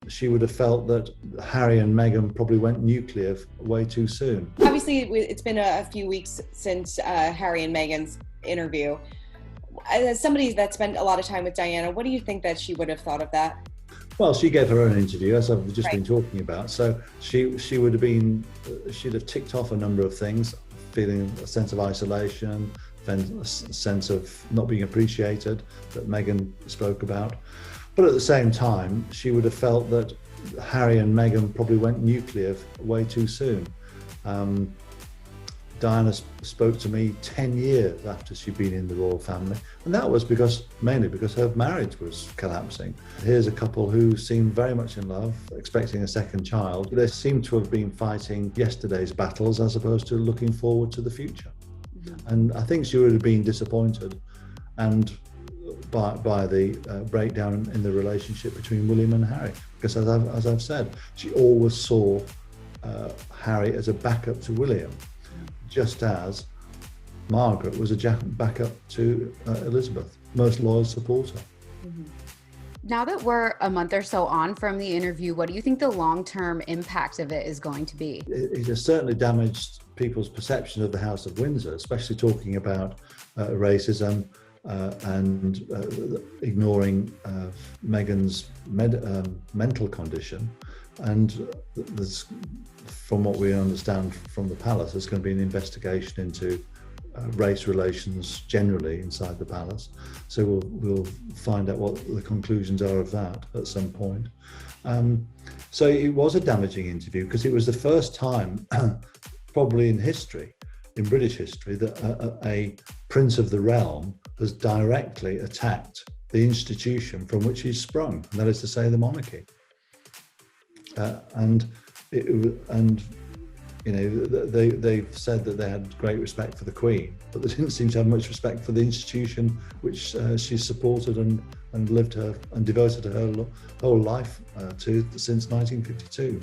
she would have felt that Harry and Meghan probably went nuclear way too soon. Obviously, it's been a few weeks since Harry and Meghan's interview. As somebody that spent a lot of time with Diana, what do you think that she would have thought of that? Well, she gave her own interview, as I've just Right. been talking about. So she would have been, she'd have ticked off a number of things, feeling a sense of isolation, a sense of not being appreciated that Meghan spoke about. But at the same time, she would have felt that Harry and Meghan probably went nuclear way too soon. Diana spoke to me 10 years after she'd been in the royal family, and that was mainly because her marriage was collapsing. Here's a couple who seemed very much in love, expecting a second child. They seem to have been fighting yesterday's battles as opposed to looking forward to the future. And I think she would have been disappointed and by the breakdown in the relationship between William and Harry, because as I've said, she always saw Harry as a backup to William, just as Margaret was a backup to Elizabeth, most loyal supporter. Now that we're a month or so on from the interview, what do you think the long-term impact of it is going to be? It has certainly damaged people's perception of the House of Windsor, especially talking about racism and ignoring Meghan's mental condition. And there's, from what we understand from the palace, there's going to be an investigation into race relations generally inside the palace. So we'll find out what the conclusions are of that at some point. So it was a damaging interview because it was the first time, probably in history, in British history, that a prince of the realm has directly attacked the institution from which he's sprung, and that is to say, the monarchy. You know, they've said that they had great respect for the Queen, but they didn't seem to have much respect for the institution which she supported and lived her and devoted her whole life to since 1952.